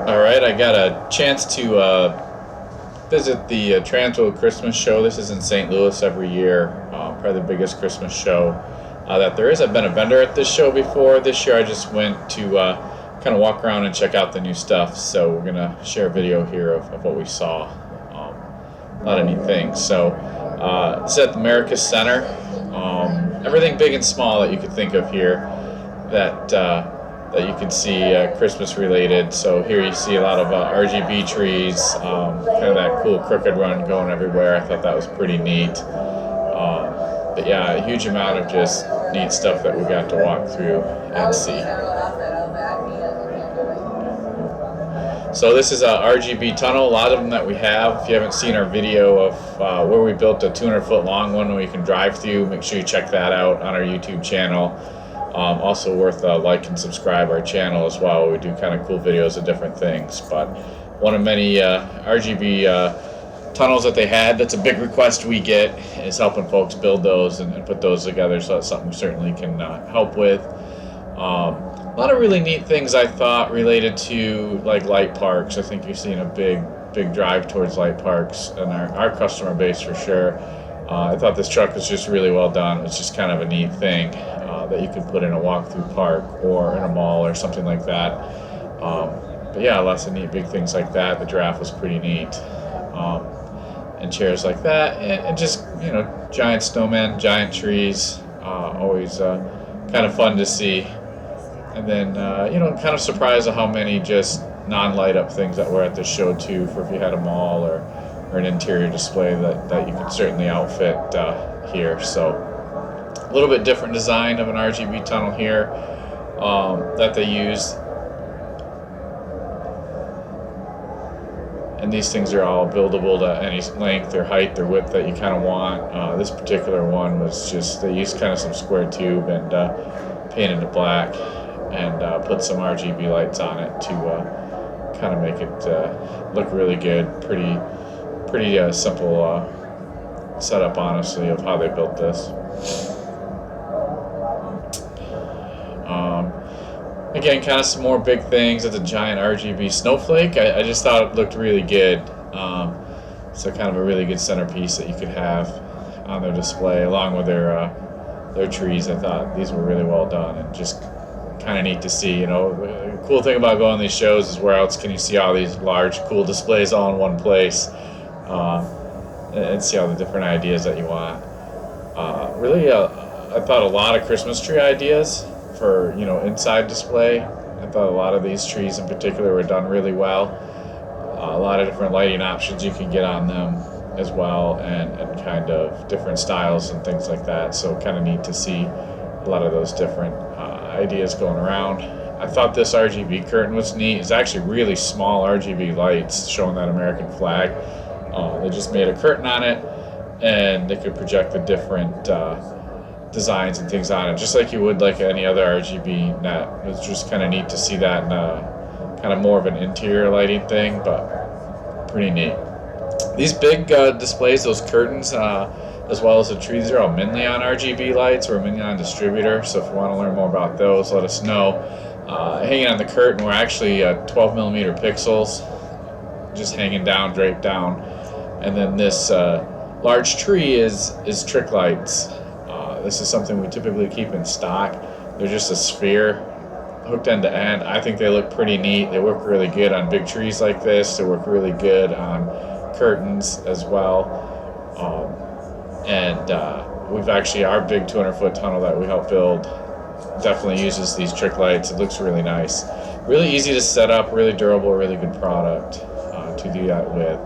All right, I got a chance to visit the Transworld Christmas show. This is in St. Louis every year, probably the biggest Christmas show that there is. I've been a vendor at this show before. This year I just went to kind of walk around and check out the new stuff. So we're going to share a video here of what we saw. A lot of neat things. So it's at the America Center. Everything big and small that you could think of here that you can see Christmas related. So here you see a lot of RGB trees, kind of that cool crooked run going everywhere. I thought that was pretty neat. But yeah, a huge amount of just neat stuff that we got to walk through and see. So this is a RGB tunnel, a lot of them that we have. If you haven't seen our video of where we built a 200-foot long one where you can drive through, make sure you check that out on our YouTube channel. Also worth like and subscribe our channel as well. We do kind of cool videos of different things. But one of many RGB tunnels that they had, that's a big request we get, is helping folks build those and put those together. So that's something we certainly can help with. A lot of really neat things I thought related to like light parks. I think you're seeing a big drive towards light parks and our customer base for sure. I thought this truck was just really well done. It's just kind of a neat thing that you could put in a walk-through park or in a mall or something like that. But yeah, lots of neat big things like that. The giraffe was pretty neat. And chairs like that. And just, you know, giant snowmen, giant trees. Always kind of fun to see. And then, you know, kind of surprised at how many just non-light up things that were at the show too, for if you had a mall or an interior display that you could certainly outfit here. So a little bit different design of an RGB tunnel here that they used. And these things are all buildable to any length or height or width that you kind of want. This particular one was just, they used kind of some square tube and painted it black and put some RGB lights on it to kind of make it look really good. Pretty simple setup, honestly, of how they built this. Again, kind of some more big things. It's a giant RGB snowflake. I just thought it looked really good. So kind of a really good centerpiece that you could have on their display, along with their trees. I thought these were really well done and just kind of neat to see. You know, the cool thing about going to these shows is where else can you see all these large, cool displays all in one place and see all the different ideas that you want. Really, I thought a lot of Christmas tree ideas for, you know, inside display. I thought a lot of these trees in particular were done really well. A lot of different lighting options you can get on them as well, and kind of different styles and things like that. So kind of neat to see a lot of those different ideas going around. I thought this RGB curtain was neat. It's actually really small RGB lights showing that American flag. They just made a curtain on it, and they could project the different designs and things on it, just like you would like any other RGB net. It's just kind of neat to see that in kind of more of an interior lighting thing, but pretty neat. These big displays, those curtains, as well as the trees, are all Minleon RGB lights. We're a Minleon distributor, so if you want to learn more about those, let us know. Hanging on the curtain were actually 12 millimeter pixels, just hanging down, draped down. And then this large tree is trick lights. This is something we typically keep in stock. They're just a sphere hooked end to end. I think they look pretty neat. They work really good on big trees like this. They work really good on curtains as well. We've actually, our big 200-foot tunnel that we helped build definitely uses these trick lights. It looks really nice. Really easy to set up, really durable, really good product to do that with.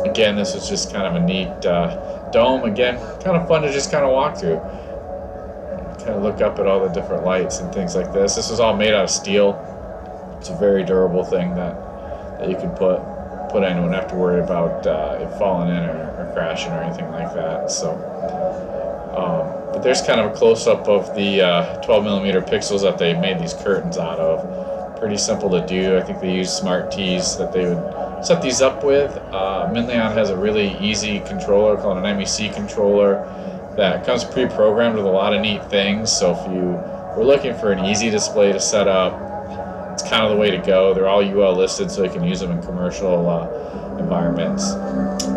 Again, this is just kind of a neat dome. Again, kind of fun to just kind of walk through. Kind of look up at all the different lights and things like this. This is all made out of steel. It's a very durable thing that you can put in. You won't have to worry about it falling in or crashing or anything like that. So, but there's kind of a close-up of the 12 millimeter pixels that they made these curtains out of. Pretty simple to do. I think they use smart tees that they would set these up with. Minleon has a really easy controller called an MEC controller that comes pre-programmed with a lot of neat things. So if you were looking for an easy display to set up, it's kind of the way to go. They're all UL listed, so you can use them in commercial environments.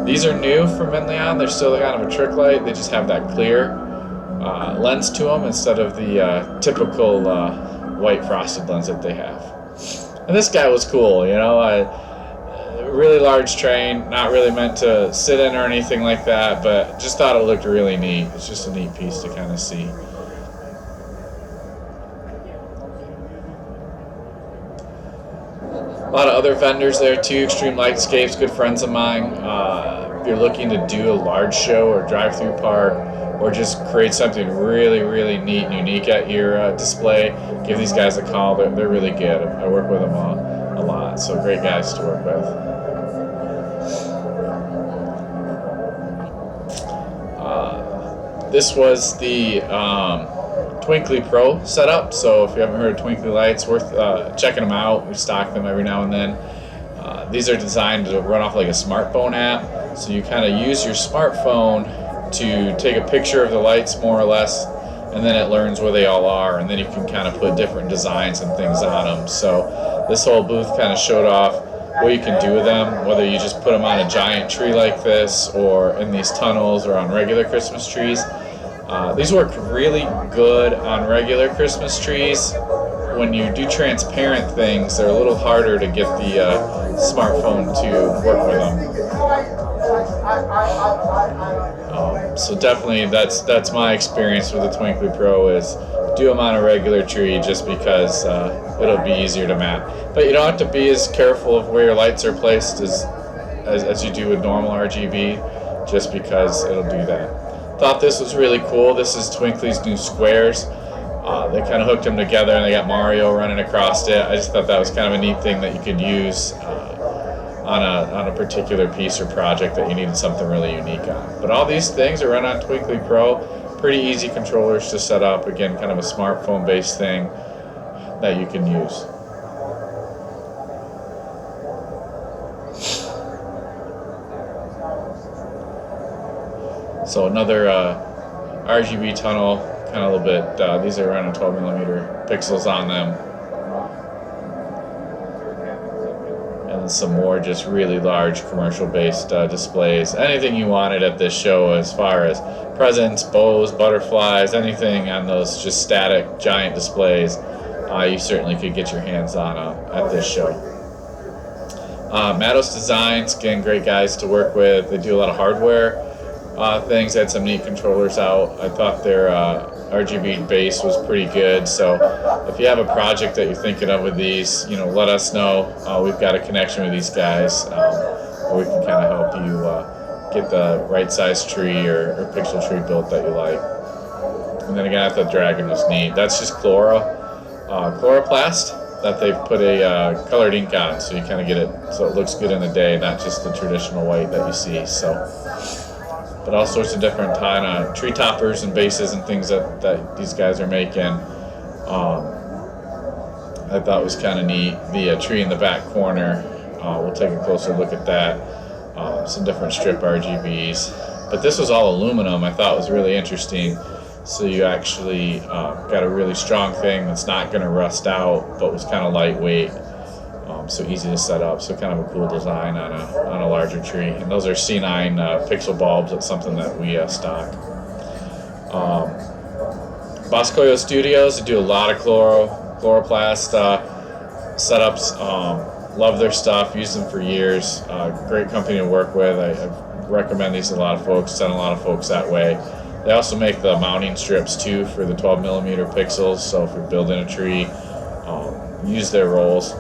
These are new from Minleon. They're still kind of a trick light. They just have that clear lens to them instead of the typical white frosted lens that they have. And this guy was cool, you know. A really large train, not really meant to sit in or anything like that, but just thought it looked really neat. It's just a neat piece to kind of see. A lot of other vendors there too. Extreme Lightscapes, good friends of mine. If you're looking to do a large show or drive-through park, or just create something really, really neat and unique at your display, give these guys a call. They're really good. I work with them a lot, so great guys to work with. This was the Twinkly Pro setup, so if you haven't heard of Twinkly Lights, worth checking them out. We stock them every now and then. These are designed to run off like a smartphone app, so you kind of use your smartphone to take a picture of the lights more or less, and then it learns where they all are, and then you can kind of put different designs and things on them. So this whole booth kind of showed off what you can do with them, whether you just put them on a giant tree like this or in these tunnels or on regular Christmas trees. These work really good on regular Christmas trees. When you do transparent things, they're a little harder to get the smartphone to work with them. So definitely that's my experience with the Twinkly Pro, is do them on a regular tree just because it'll be easier to map. But you don't have to be as careful of where your lights are placed as you do with normal RGB, just because it'll do that. Thought this was really cool. This is Twinkly's new squares. They kind of hooked them together and they got Mario running across it. I just thought that was kind of a neat thing that you could use on a particular piece or project that you needed something really unique on. But all these things are run on Twinkly Pro. Pretty easy controllers to set up. Again, kind of a smartphone based thing that you can use. So another RGB tunnel, kind of a little bit, these are around 12mm pixels on them. And then some more just really large commercial-based displays. Anything you wanted at this show as far as presents, bows, butterflies, anything on those just static giant displays, you certainly could get your hands on at this show. Matos Designs, again, great guys to work with. They do a lot of hardware things. They had some neat controllers out. I thought their RGB base was pretty good. So if you have a project that you're thinking of with these, let us know. We've got a connection with these guys where we can kind of help you get the right size tree or pixel tree built that you like. And then again, I thought Dragon was neat. That's just chloroplast that they've put a colored ink on, so you kind of get it so it looks good in the day, not just the traditional white that you see. So, but all sorts of different kind of tree toppers and bases and things that these guys are making. I thought was kind of neat. The tree in the back corner, we'll take a closer look at that. Some different strip RGBs, but this was all aluminum. I thought was really interesting. So you actually got a really strong thing that's not going to rust out, but was kind of lightweight, so easy to set up. So kind of a cool design on a larger tree. And those are C9 pixel bulbs. That's something that we stock. Boscoyo Studios, they do a lot of chloroplast setups. Love their stuff. Used them for years. Great company to work with. I recommend these to a lot of folks. Send a lot of folks that way. They also make the mounting strips too for the 12mm pixels. So if you're building a tree, use their rolls.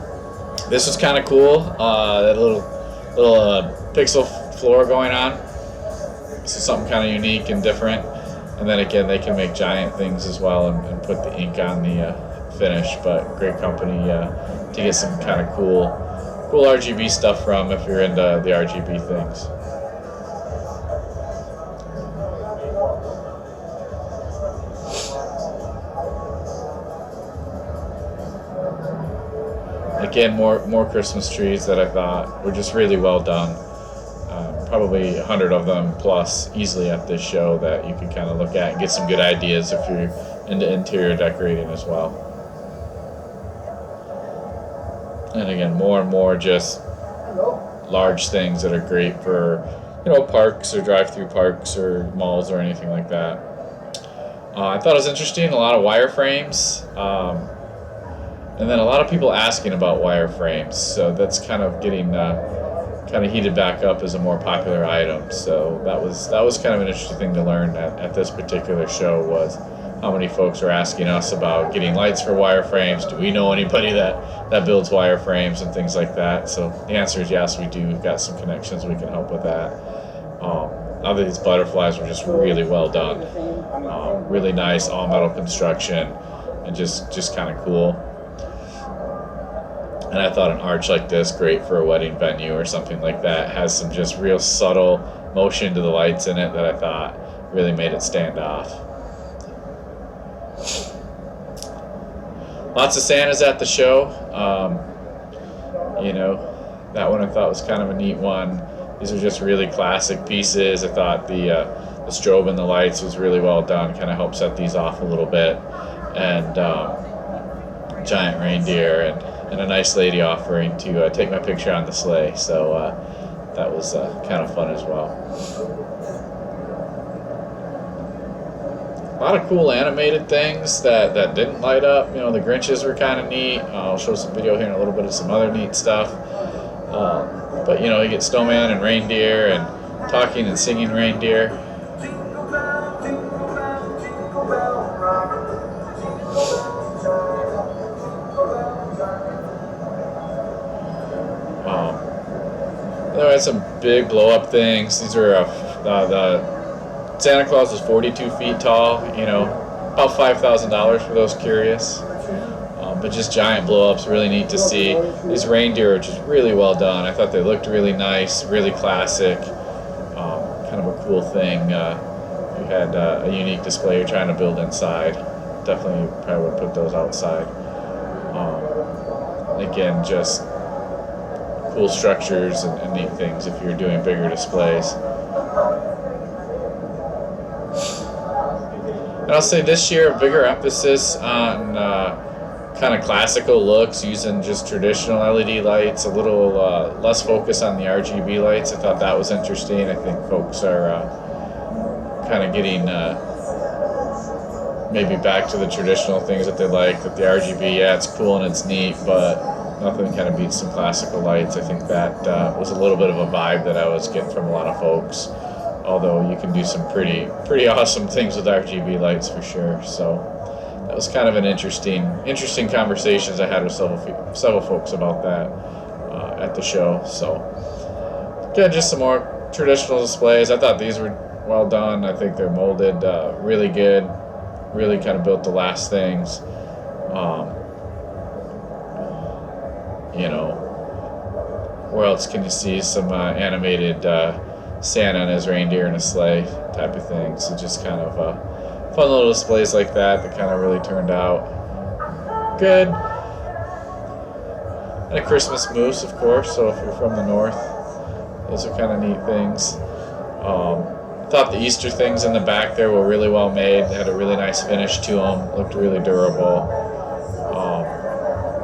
This was kind of cool. That little pixel floor going on. This is something kind of unique and different. And then again, they can make giant things as well and put the ink on the finish. But great company to get some kind of cool RGB stuff from if you're into the RGB things. Again, more Christmas trees that I thought were just really well done. Probably 100 of them plus easily at this show that you can kind of look at and get some good ideas if you're into interior decorating as well. And again, more and more just large things that are great for, parks or drive-through parks or malls or anything like that. I thought it was interesting, a lot of wireframes, and then a lot of people asking about wireframes. So that's kind of getting kind of heated back up as a more popular item. So that was kind of an interesting thing to learn at this particular show, was how many folks are asking us about getting lights for wireframes. Do we know anybody that builds wireframes and things like that? So the answer is yes, we do. We've got some connections, we can help with that. Other these butterflies were just really well done, really nice all metal construction, and just kind of cool. And I thought an arch like this, great for a wedding venue or something like that, has some just real subtle motion to the lights in it that I thought really made it stand off. Lots of Santas at the show. That one I thought was kind of a neat one. These are just really classic pieces. I thought the strobe and the lights was really well done, kind of helped set these off a little bit. And giant reindeer and a nice lady offering to take my picture on the sleigh. So that was kind of fun as well. A lot of cool animated things that didn't light up. The Grinches were kind of neat. I'll show some video here in a little bit of some other neat stuff. But you get snowman and reindeer and talking and singing reindeer. There had some big blow-up things. These are the Santa Claus is 42 feet tall. About $5,000 for those curious. But just giant blow-ups, really neat to see. These reindeer are just really well done. I thought they looked really nice, really classic. Kind of a cool thing. You had a unique display you're trying to build inside. Definitely probably would put those outside. Again, just cool structures and neat things if you're doing bigger displays. And I'll say this year, a bigger emphasis on kind of classical looks, using just traditional LED lights, a little less focus on the RGB lights. I thought that was interesting. I think folks are kind of getting maybe back to the traditional things that they like. That the RGB, yeah, it's cool and it's neat, but nothing kind of beats some classical lights. I think that was a little bit of a vibe that I was getting from a lot of folks. Although you can do some pretty awesome things with RGB lights for sure. So that was kind of an interesting conversations I had with several folks about that at the show. So again, just some more traditional displays. I thought these were well done. I think they're molded really good. Really kind of built to last things. Where else can you see some animated Santa and his reindeer and a sleigh type of thing? So just kind of fun little displays like that kind of really turned out good. And a Christmas moose, of course. So if you're from the north, those are kind of neat things. I thought the Easter things in the back there were really well made. They had a really nice finish to them. Looked really durable.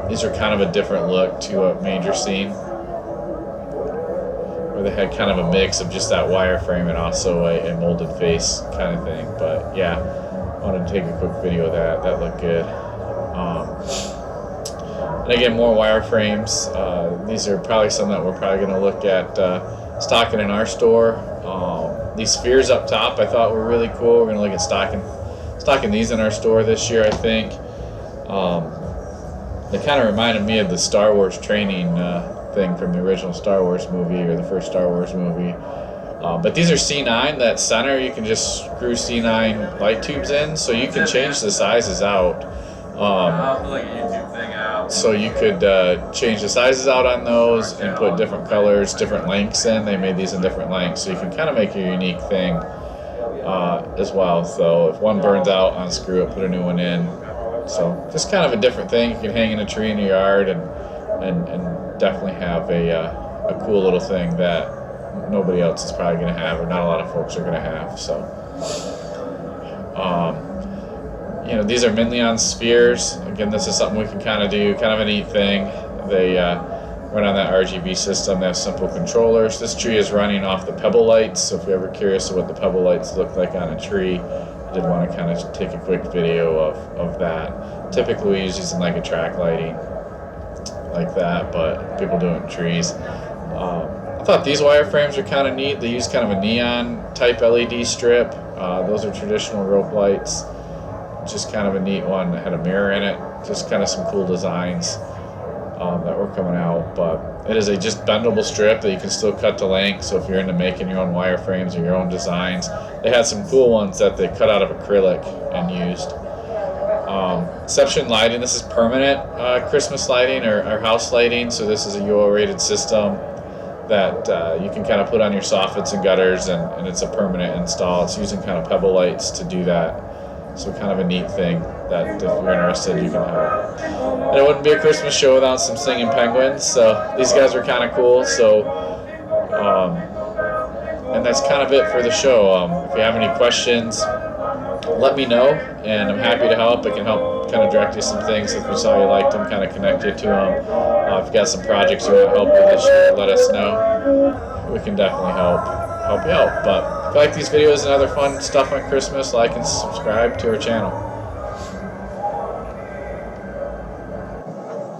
These are kind of a different look to a manger scene, where they had kind of a mix of just that wireframe and also a molded face kind of thing. But yeah, I wanted to take a quick video of that. That looked good. And again, more wireframes. These are probably some that we're probably going to look at stocking in our store. These spheres up top I thought were really cool. We're going to look at stocking these in our store this year, I think. They kind of reminded me of the Star Wars training thing from the original Star Wars movie, or the first Star Wars movie. But these are C9. That center, you can just screw C9 light tubes in, so you can change the sizes out. Like a YouTube thing out. So you could change the sizes out on those and put different colors, different lengths in. They made these in different lengths, so you can kind of make a unique thing as well. So if one burns out, unscrew it, put a new one in. So just kind of a different thing. You can hang in a tree in your yard and definitely have a cool little thing that nobody else is probably going to have, or not a lot of folks are going to have. So, these are Minleon spheres. Again, this is something we can kind of do, kind of a neat thing. They run on that RGB system. They have simple controllers. This tree is running off the pebble lights, so if you're ever curious of what the pebble lights look like on a tree, I did want to kind of take a quick video of that. Typically we use using like a track lighting like that, but people do it in trees. I thought these wireframes are kind of neat. They use kind of a neon type LED strip. Those are traditional rope lights. Just kind of a neat one that had a mirror in it. Just kind of some cool designs that were coming out. But it is a just bendable strip that you can still cut to length. So if you're into making your own wireframes or your own designs, they had some cool ones that they cut out of acrylic and used. Exception lighting. This is permanent Christmas lighting or house lighting. So this is a UL rated system that you can kind of put on your soffits and gutters, and it's a permanent install. It's using kind of pebble lights to do that. So kind of a neat thing that if you're interested, you can have. And it wouldn't be a Christmas show without some singing penguins. So these guys are kind of cool. So, and that's kind of it for the show. If you have any questions, let me know, and I'm happy to help. I can help kind of direct you some things if you saw you liked them, kind of connect you to them. If you got some projects you want help with this year, let us know. We can definitely help you out. But if you like these videos and other fun stuff on Christmas, like and subscribe to our channel.